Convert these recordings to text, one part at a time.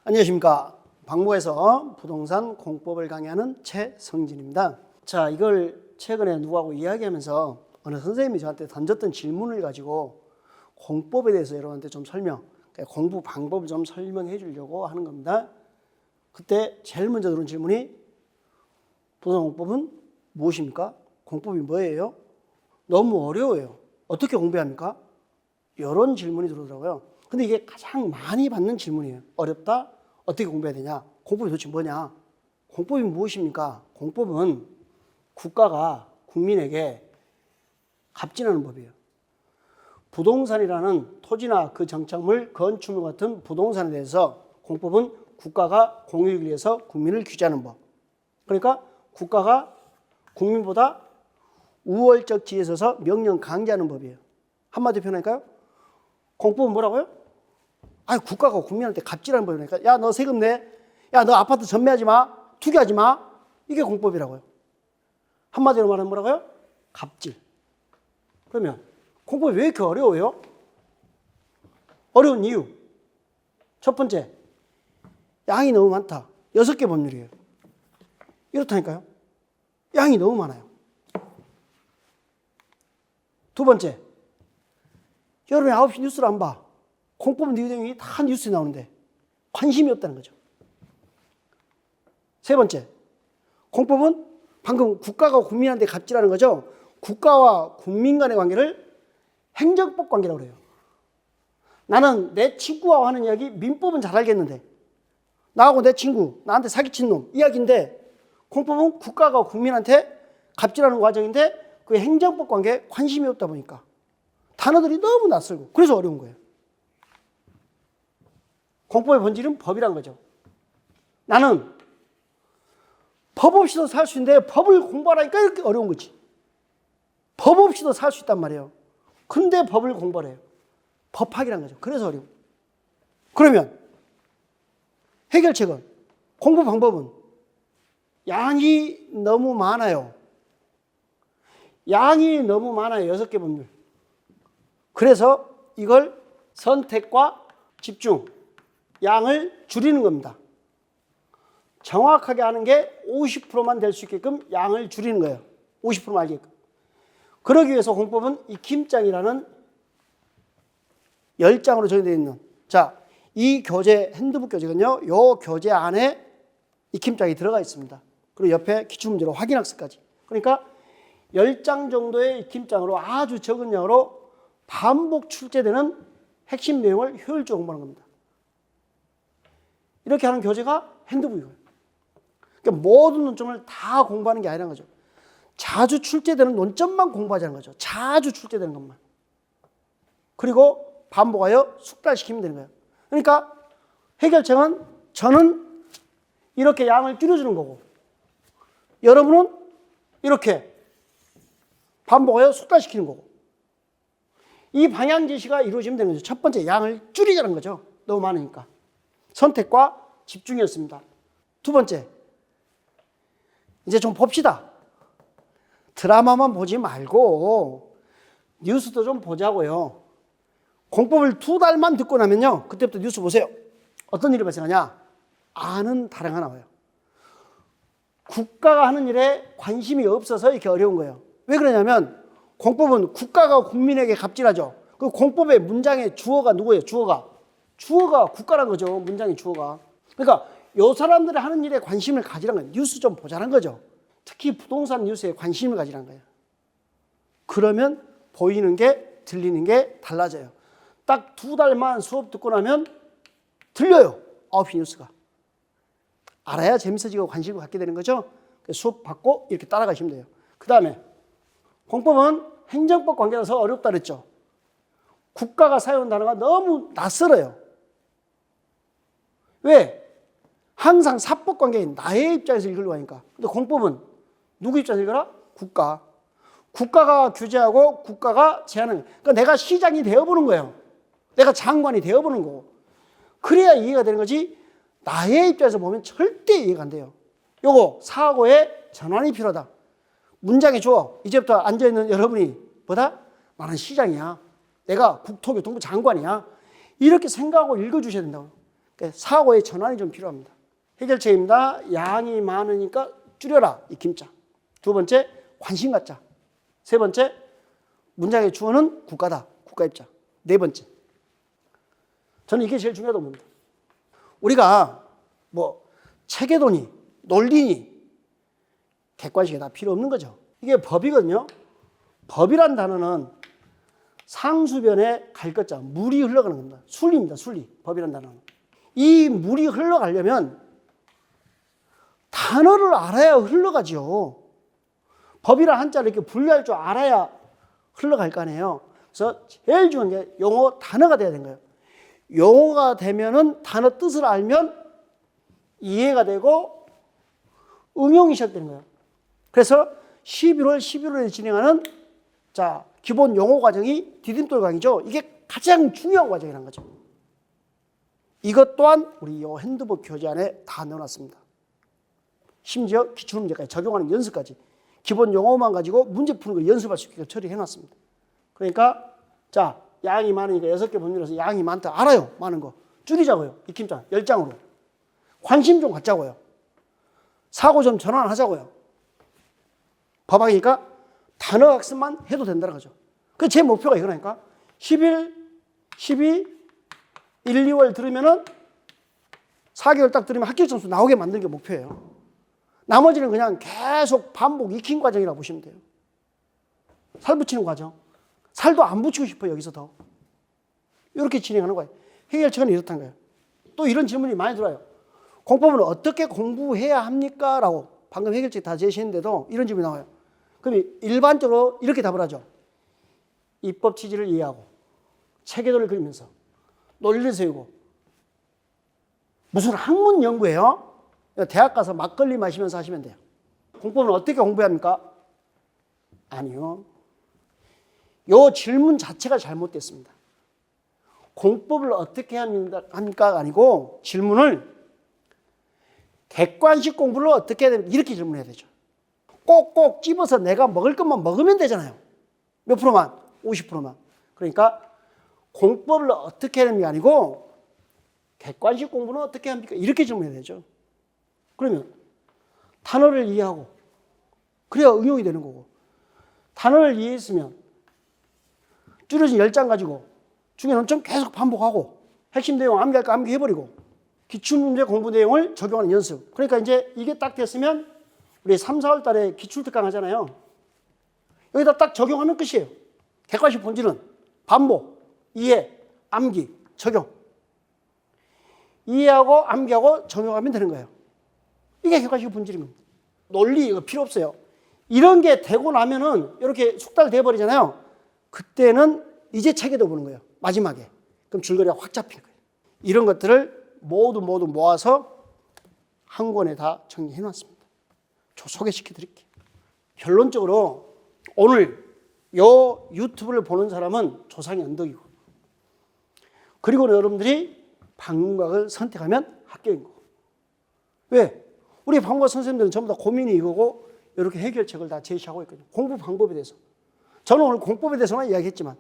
안녕하십니까. 박모에서 부동산 공법을 강의하는 최성진입니다. 자, 이걸 최근에 누구하고 이야기하면서 어느 선생님이 저한테 던졌던 질문을 가지고 공법에 대해서 여러분한테 좀 공부 방법을 좀 설명해 주려고 하는 겁니다. 그때 제일 먼저 들은 질문이 부동산 공법은 무엇입니까? 공법이 뭐예요? 너무 어려워요. 어떻게 공부해야 합니까? 이런 질문이 들어오더라고요. 근데 이게 가장 많이 받는 질문이에요. 어렵다? 어떻게 공부해야 되냐? 공법이 도대체 뭐냐? 공법이 무엇입니까? 공법은 국가가 국민에게 갑질하는 법이에요. 부동산이라는 토지나 그 정착물, 건축물 같은 부동산에 대해서 공법은 국가가 공유를 위해서 국민을 규제하는 법. 그러니까 국가가 국민보다 우월적 지위에 서서 명령 강제하는 법이에요. 한마디로 표현할까요? 공법은 뭐라고요? 국가가 국민한테 갑질하는 법이니까 야, 너 세금 내. 야, 너 아파트 전매하지 마. 투기하지 마. 이게 공법이라고요. 한마디로 말하면 뭐라고요? 갑질. 그러면 공법이 왜 이렇게 어려워요? 어려운 이유. 첫 번째, 양이 너무 많다. 6개 법률이에요. 이렇다니까요. 양이 너무 많아요. 두 번째, 여름에 9시 뉴스를 안 봐. 공법 내용이 다 뉴스에 나오는데 관심이 없다는 거죠. 세 번째, 공법은 방금 국가가 국민한테 갑질하는 거죠. 국가와 국민 간의 관계를 행정법 관계라고 그래요. 나는 내 친구와 하는 이야기 민법은 잘 알겠는데 나하고 내 친구, 나한테 사기친 놈 이야기인데 공법은 국가가 국민한테 갑질하는 과정인데 그 행정법 관계에 관심이 없다 보니까 단어들이 너무 낯설고 그래서 어려운 거예요. 공법의 본질은 법이란 거죠. 나는 법 없이도 살 수 있는데 법을 공부하라니까 이렇게 어려운 거지. 법 없이도 살 수 있단 말이에요. 근데 법을 공부해요. 법학이란 거죠. 그래서 어려워. 그러면 해결책은, 공부 방법은 양이 너무 많아요. 양이 너무 많아요. 6개 법률. 그래서 이걸 선택과 집중, 양을 줄이는 겁니다. 정확하게 하는 게 50%만 될 수 있게끔 양을 줄이는 거예요. 50%만 알게끔. 그러기 위해서 공법은 익힘장이라는 10장으로 정해되어 있는, 자, 이 교재, 핸드북 교재는요, 이 교재 안에 익힘장이 들어가 있습니다. 그리고 옆에 기출문제로 확인학습까지. 그러니까 10장 정도의 익힘장으로 아주 적은 양으로 반복 출제되는 핵심 내용을 효율적으로 공부하는 겁니다. 이렇게 하는 교재가 핸드북이에요. 그러니까 모든 논점을 다 공부하는 게 아니라는 거죠. 자주 출제되는 논점만 공부하자는 거죠. 자주 출제되는 것만. 그리고 반복하여 숙달시키면 되는 거예요. 그러니까 해결책은 저는 이렇게 양을 줄여주는 거고 여러분은 이렇게 반복하여 숙달시키는 거고 이 방향 제시가 이루어지면 되는 거죠. 첫 번째, 양을 줄이자는 거죠. 너무 많으니까. 선택과 집중이었습니다. 두 번째, 이제 좀 봅시다. 드라마만 보지 말고 뉴스도 좀 보자고요. 공법을 2달만 듣고 나면요, 그때부터 뉴스 보세요. 어떤 일이 발생하냐? 아는 단어가 나와요. 국가가 하는 일에 관심이 없어서 이렇게 어려운 거예요. 왜 그러냐면 공법은 국가가 국민에게 갑질하죠. 그 공법의 문장의 주어가 누구예요? 주어가 국가란 거죠. 문장의 주어가. 그러니까 요 사람들이 하는 일에 관심을 가지라는 거예요. 뉴스 좀 보자는 거죠. 특히 부동산 뉴스에 관심을 가지라는 거예요. 그러면 보이는 게, 들리는 게 달라져요. 딱 2달만 수업 듣고 나면 들려요. 9시 뉴스가. 알아야 재밌어지고 관심을 갖게 되는 거죠. 수업 받고 이렇게 따라가시면 돼요. 그 다음에 공법은 행정법 관계라서 어렵다 그랬죠. 국가가 사용하는 단어가 너무 낯설어요. 왜? 항상 사법 관계인 나의 입장에서 읽으려고 하니까. 근데 공법은 누구 입장에서 읽어라? 국가. 국가가 규제하고 국가가 제한하는 거예요. 그러니까 내가 시장이 되어보는 거예요. 내가 장관이 되어보는 거고. 그래야 이해가 되는 거지 나의 입장에서 보면 절대 이해가 안 돼요. 요거 사고의 전환이 필요하다. 문장의 주어, 이제부터 앉아있는 여러분이 뭐다? 나는 시장이야. 내가 국토교통부 장관이야. 이렇게 생각하고 읽어주셔야 된다고. 사고의 전환이 좀 필요합니다. 해결책입니다. 양이 많으니까 줄여라. 이 김자. 두 번째, 관심 갖자. 세 번째, 문장의 주어는 국가다. 국가 입장. 네 번째. 저는 이게 제일 중요하다고 봅니다. 우리가 뭐 체계도니 논리니 객관식이 다 필요 없는 거죠. 이게 법이거든요. 법이란 단어는 상수변에 갈 것자, 물이 흘러가는 겁니다. 순리입니다. 순리. 법이란 단어는. 이 물이 흘러가려면 단어를 알아야 흘러가죠. 법이란 한자를 이렇게 분류할 줄 알아야 흘러갈 거 아니에요. 그래서 제일 중요한 게 용어 단어가 돼야 되는 거예요. 용어가 되면은 단어 뜻을 알면 이해가 되고 응용이 시작되는 거예요. 그래서 11월에 진행하는 기본 용어 과정이 디딤돌 강의죠. 이게 가장 중요한 과정이라는 거죠. 이것 또한 우리 이 핸드북 교재 안에 다 넣어놨습니다. 심지어 기출문제까지 적용하는 연습까지 기본 용어만 가지고 문제 푸는 걸 연습할 수 있게 처리해놨습니다. 그러니까 양이 많으니까 6개 범위라서 양이 많다. 알아요. 많은 거. 줄이자고요. 익힘장 10장으로. 관심 좀 갖자고요. 사고 좀 전환하자고요. 법학이니까 단어 학습만 해도 된다는 거죠. 그 제 목표가 이거라니까. 11, 12, 1, 2월 들으면은 4개월 딱 들으면 합격 점수 나오게 만드는 게 목표예요. 나머지는 그냥 계속 반복 익힌 과정이라고 보시면 돼요. 살 붙이는 과정. 살도 안 붙이고 싶어요. 여기서 더. 이렇게 진행하는 거예요. 해결책은 이렇다는 거예요. 또 이런 질문이 많이 들어요. 공법은 어떻게 공부해야 합니까? 라고 방금 해결책 다 제시했는데도 이런 질문이 나와요. 그럼 일반적으로 이렇게 답을 하죠. 입법 취지를 이해하고 체계도를 그리면서 논리를 세우고 무슨 학문 연구예요? 대학 가서 막걸리 마시면서 하시면 돼요. 공법은 어떻게 공부해야 합니까? 아니요. 요 질문 자체가 잘못됐습니다. 공법을 어떻게 해야 합니까? 아니고 질문을 객관식 공부를 어떻게 해야 됩니까? 이렇게 질문해야 되죠. 꼭꼭 집어서 내가 먹을 것만 먹으면 되잖아요. 몇 프로만? 50%만. 그러니까 공법을 어떻게 해야 됩니까? 아니고 객관식 공부는 어떻게 합니까? 이렇게 질문해야 되죠. 그러면 단어를 이해하고 그래야 응용이 되는 거고 단어를 이해했으면 줄여진 10장 가지고 중에 논점 계속 반복하고 핵심 내용 암기할 거 암기해버리고 기출문제 공부 내용을 적용하는 연습. 그러니까 이제 이게 딱 됐으면 우리 3, 4월 달에 기출특강 하잖아요. 여기다 딱 적용하면 끝이에요. 객관식 본질은 반복, 이해, 암기, 적용. 이해하고 암기하고 적용하면 되는 거예요. 이게 객관식 본질입니다. 논리 이거 필요 없어요. 이런 게 되고 나면은 이렇게 숙달돼 버리잖아요. 그때는 이제 체계도 보는 거예요. 마지막에. 그럼 줄거리가 확 잡히는 거예요. 이런 것들을 모두 모아서 한 권에 다 정리해 놨습니다. 저 소개시켜 드릴게요. 결론적으로 오늘 요 유튜브를 보는 사람은 조상이 언덕이고 그리고 여러분들이 방문각을 선택하면 합격인 거고. 왜? 우리 방문각 선생님들은 전부 다 고민이 이거고 이렇게 해결책을 다 제시하고 있거든요. 공부 방법에 대해서. 저는 오늘 공법에 대해서만 이야기했지만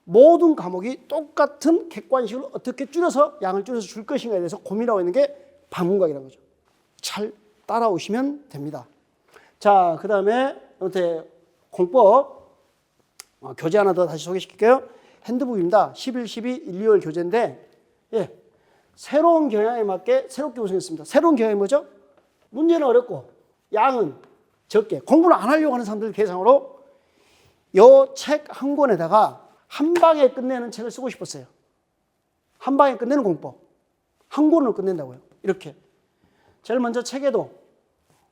모든 과목이 똑같은 객관식을 어떻게 줄여서 양을 줄여서 줄 것인가에 대해서 고민하고 있는 게 방문각이라는 거죠. 잘 따라오시면 됩니다. 자, 그 다음에 공법 교재 하나 더 다시 소개시킬게요. 핸드북입니다. 11, 12, 1, 2월 교재인데 새로운 경향에 맞게 새롭게 구성했습니다. 새로운 경향이 뭐죠? 문제는 어렵고 양은 적게 공부를 안 하려고 하는 사람들 대상으로 이 책 한 권에다가 한 방에 끝내는 책을 쓰고 싶었어요. 한 방에 끝내는 공법. 한 권으로 끝낸다고요. 이렇게. 제일 먼저 책에도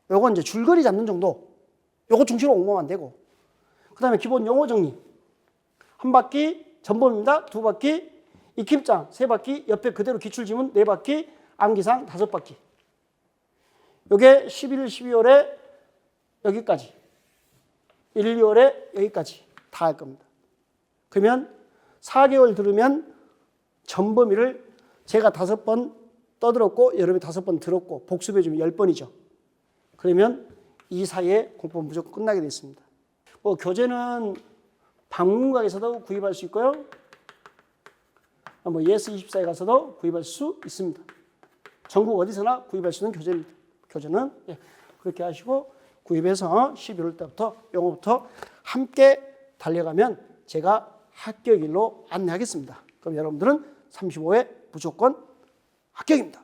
요거 이제 줄거리 잡는 정도. 요거 중심으로 공부하면 안 되고. 그 다음에 기본 용어 정리. 한 바퀴 전범입니다. 2바퀴 익힘장 3바퀴 옆에 그대로 기출지문 4바퀴 암기상 5바퀴. 요게 11월, 12월에 여기까지. 1, 2월에 여기까지 다 할 겁니다. 그러면 4개월 들으면 전범위를 제가 5번 떠들었고 여러분이 5번 들었고 복습해주면 10번이죠. 그러면 이 사이에 공부는 무조건 끝나게 되어 있습니다. 교재는 방문각에서도 구입할 수 있고요. 예스24에 가서도 구입할 수 있습니다. 전국 어디서나 구입할 수 있는 교재입니다. 교재는 예, 그렇게 하시고 구입해서 11월 달부터 영어부터 함께 달려가면 제가 합격 일로 안내하겠습니다. 그럼 여러분들은 35회 무조건 합격입니다.